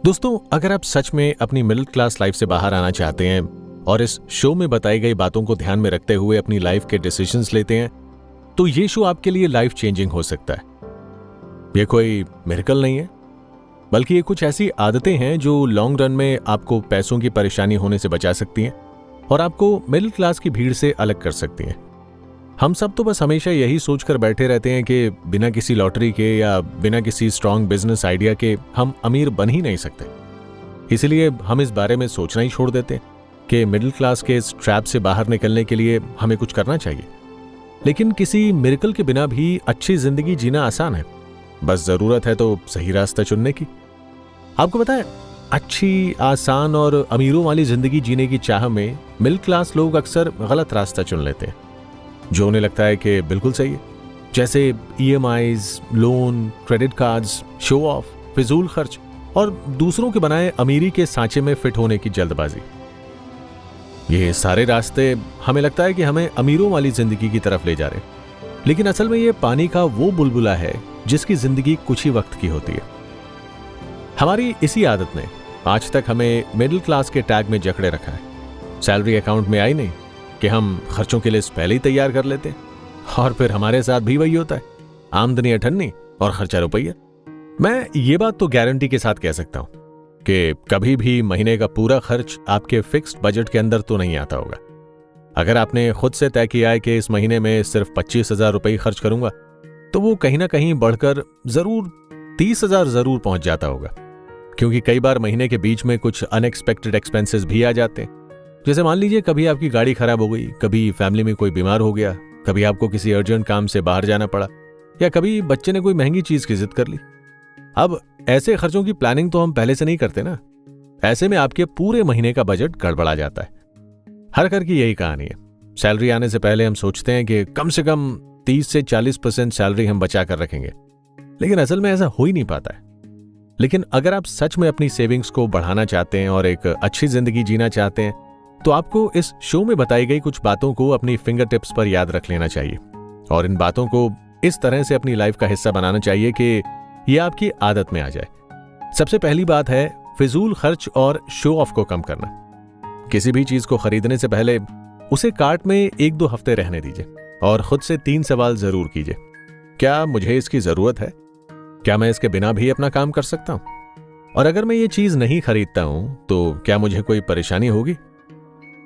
दोस्तों, अगर आप सच में अपनी मिडिल क्लास लाइफ से बाहर आना चाहते हैं और इस शो में बताई गई बातों को ध्यान में रखते हुए अपनी लाइफ के डिसीजंस लेते हैं, तो ये शो आपके लिए लाइफ चेंजिंग हो सकता है। ये कोई मिरेकल नहीं है, बल्कि ये कुछ ऐसी आदतें हैं जो लॉन्ग रन में आपको पैसों की परेशानी होने से बचा सकती हैं और आपको मिडिल क्लास की भीड़ से अलग कर सकती हैं। हम सब तो बस हमेशा यही सोचकर बैठे रहते हैं कि बिना किसी लॉटरी के या बिना किसी स्ट्रांग बिजनेस आइडिया के हम अमीर बन ही नहीं सकते। इसीलिए हम इस बारे में सोचना ही छोड़ देते हैं कि मिडिल क्लास के इस ट्रैप से बाहर निकलने के लिए हमें कुछ करना चाहिए। लेकिन किसी मिरेकल के बिना भी अच्छी जिंदगी जीना आसान है, बस जरूरत है तो सही रास्ता चुनने की। आपको पता है, अच्छी, आसान और अमीरों वाली जिंदगी जीने की चाह में मिडिल क्लास लोग अक्सर गलत रास्ता चुन लेते हैं जो उन्हें लगता है कि बिल्कुल सही है, जैसे EMIs, loan, credit cards, show off, फिजूल खर्च और दूसरों के बनाए अमीरी के सांचे में फिट होने की जल्दबाजी। ये सारे रास्ते हमें लगता है कि हमें अमीरों वाली जिंदगी की तरफ ले जा रहे हैं, लेकिन असल में ये पानी का वो बुलबुला है जिसकी जिंदगी कुछ ही वक्त की होती है। हमारी इसी आदत ने आज तक हमें मिडिल क्लास के टैग में जकड़े रखा है। सैलरी अकाउंट में आई नहीं कि हम खर्चों के लिस्ट पहले ही तैयार कर लेते हैं और फिर हमारे साथ भी वही होता है, आमदनी अठन्नी और खर्चा रुपया। मैं ये बात तो गारंटी के साथ कह सकता हूं कि कभी भी महीने का पूरा खर्च आपके फिक्स्ड बजट के अंदर तो नहीं आता होगा। अगर आपने खुद से तय किया है कि इस महीने में सिर्फ 25,000 रुपये खर्च करूंगा, तो वो कहीं ना कहीं बढ़कर जरूर 30,000 जरूर पहुंच जाता होगा, क्योंकि कई बार महीने के बीच में कुछ अनएक्सपेक्टेड एक्सपेंसेस भी आ जाते हैं। जैसे मान लीजिए कभी आपकी गाड़ी खराब हो गई, कभी फैमिली में कोई बीमार हो गया, कभी आपको किसी अर्जेंट काम से बाहर जाना पड़ा, या कभी बच्चे ने कोई महंगी चीज की जिद कर ली। अब ऐसे खर्चों की प्लानिंग तो हम पहले से नहीं करते ना। ऐसे में आपके पूरे महीने का बजट गड़बड़ा जाता है। हर घर की यही कहानी है। सैलरी आने से पहले हम सोचते हैं कि कम से कम 30 से 40% सैलरी हम बचा कर रखेंगे, लेकिन असल में ऐसा हो ही नहीं पाता है। लेकिन अगर आप सच में अपनी सेविंग्स को बढ़ाना चाहते हैं और एक अच्छी जिंदगी जीना चाहते हैं, तो आपको इस शो में बताई गई कुछ बातों को अपनी फिंगर टिप्स पर याद रख लेना चाहिए और इन बातों को इस तरह से अपनी लाइफ का हिस्सा बनाना चाहिए कि ये आपकी आदत में आ जाए। सबसे पहली बात है फिजूल खर्च और शो ऑफ को कम करना। किसी भी चीज को खरीदने से पहले उसे कार्ट में 1-2 हफ्ते रहने दीजिए और खुद से 3 सवाल जरूर कीजिए। क्या मुझे इसकी जरूरत है? क्या मैं इसके बिना भी अपना काम कर सकता हूं? और अगर मैं ये चीज नहीं खरीदता हूं तो क्या मुझे कोई परेशानी होगी?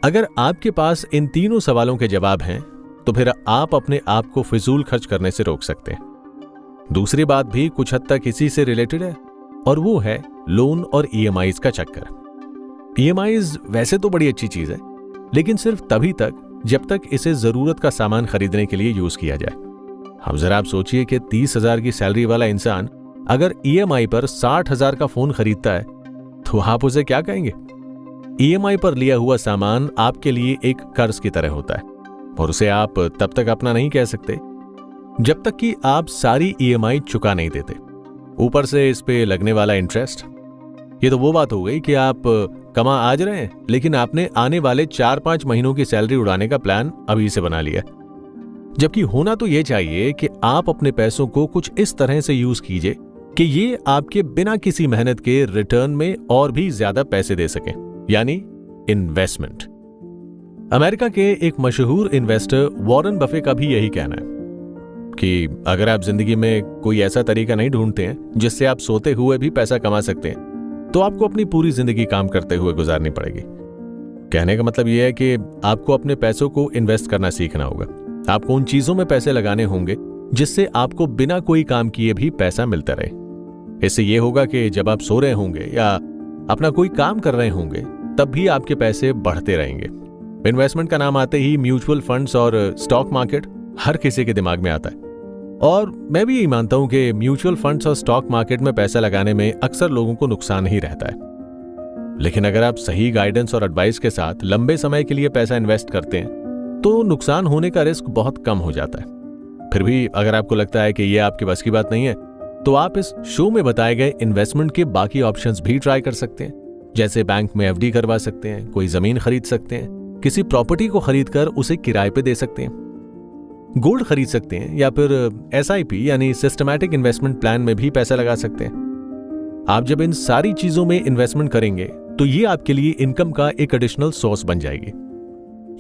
अगर आपके पास इन तीनों सवालों के जवाब हैं, तो फिर आप अपने आप को फिजूल खर्च करने से रोक सकते हैं। दूसरी बात भी कुछ हद तक इसी से रिलेटेड है और वो है लोन और EMIs का चक्कर। EMIs वैसे तो बड़ी अच्छी चीज है, लेकिन सिर्फ तभी तक जब तक इसे जरूरत का सामान खरीदने के लिए यूज किया जाए। हम जरा आप सोचिए कि 30,000 की सैलरी वाला इंसान अगर EMI पर 60,000 का फोन खरीदता है, तो आप उसे क्या कहेंगे? EMI पर लिया हुआ सामान आपके लिए एक कर्ज की तरह होता है और उसे आप तब तक अपना नहीं कह सकते जब तक कि आप सारी EMI चुका नहीं देते। ऊपर से इस पे लगने वाला इंटरेस्ट, ये तो वो बात हो गई कि आप कमा आज रहे हैं, लेकिन आपने आने वाले 4-5 महीनों की सैलरी उड़ाने का प्लान अभी से बना लिया। जबकि होना तो ये चाहिए कि आप अपने पैसों को कुछ इस तरह से यूज कीजिए कि ये आपके बिना किसी मेहनत के रिटर्न में और भी ज्यादा पैसे दे सकें, यानी इन्वेस्टमेंट। अमेरिका के एक मशहूर इन्वेस्टर वॉरेन बफे का भी यही कहना है कि अगर आप जिंदगी में कोई ऐसा तरीका नहीं ढूंढते हैं जिससे आप सोते हुए भी पैसा कमा सकते हैं, तो आपको अपनी पूरी जिंदगी काम करते हुए गुजारनी पड़ेगी। कहने का मतलब यह है कि आपको अपने पैसों को इन्वेस्ट करना सीखना होगा। आपको उन चीजों में पैसे लगाने होंगे जिससे आपको बिना कोई काम किए भी पैसा मिलता रहे। इससे यह होगा कि जब आप सो रहे होंगे या अपना कोई काम कर रहे होंगे, तब भी आपके पैसे बढ़ते रहेंगे। इन्वेस्टमेंट का नाम आते ही म्यूचुअल फंड्स और स्टॉक मार्केट हर किसी के दिमाग में आता है, और मैं भी यही मानता हूं कि म्यूचुअल फंड्स और स्टॉक मार्केट में पैसा लगाने में अक्सर लोगों को नुकसान ही रहता है। लेकिन अगर आप सही गाइडेंस और एडवाइस के साथ लंबे समय के लिए पैसा इन्वेस्ट करते हैं, तो नुकसान होने का रिस्क बहुत कम हो जाता है। फिर भी अगर आपको लगता है कि यह आपके बस की बात नहीं है, तो आप इस शो में बताए गए इन्वेस्टमेंट के बाकी ऑप्शंस भी ट्राई कर सकते हैं। जैसे बैंक में FD करवा सकते हैं, कोई जमीन खरीद सकते हैं, किसी प्रॉपर्टी को खरीदकर उसे किराए पे दे सकते हैं, गोल्ड खरीद सकते हैं, या फिर SIP यानी सिस्टमैटिक इन्वेस्टमेंट प्लान में भी पैसा लगा सकते हैं। आप जब इन सारी चीजों में इन्वेस्टमेंट करेंगे तो ये आपके लिए इनकम का एक एडिशनल सोर्स बन जाएगी।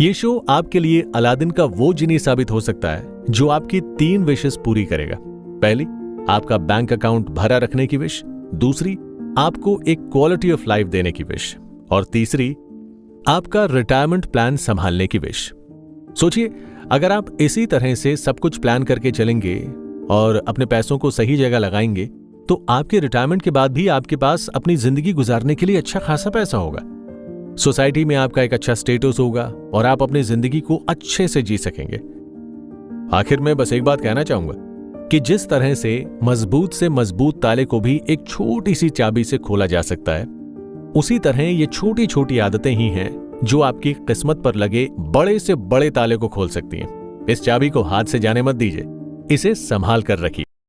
ये शो आपके लिए अलादीन का वो जिनी साबित हो सकता है जो आपकी 3 विशेस पूरी करेगा। पहली, आपका बैंक अकाउंट भरा रखने की विश। दूसरी, आपको एक क्वालिटी ऑफ लाइफ देने की विश। और तीसरी, आपका रिटायरमेंट प्लान संभालने की विश। सोचिए, अगर आप इसी तरह से सब कुछ प्लान करके चलेंगे और अपने पैसों को सही जगह लगाएंगे तो आपके रिटायरमेंट के बाद भी आपके पास अपनी जिंदगी गुजारने के लिए अच्छा खासा पैसा होगा। सोसाइटी में आपका एक अच्छा स्टेटस होगा और आप अपनी जिंदगी को अच्छे से जी सकेंगे। आखिर में बस एक बात कहना चाहूंगा कि जिस तरह से मजबूत ताले को भी एक छोटी सी चाबी से खोला जा सकता है, उसी तरह ये छोटी छोटी आदतें ही हैं जो आपकी किस्मत पर लगे बड़े से बड़े ताले को खोल सकती हैं। इस चाबी को हाथ से जाने मत दीजिए, इसे संभाल कर रखिए।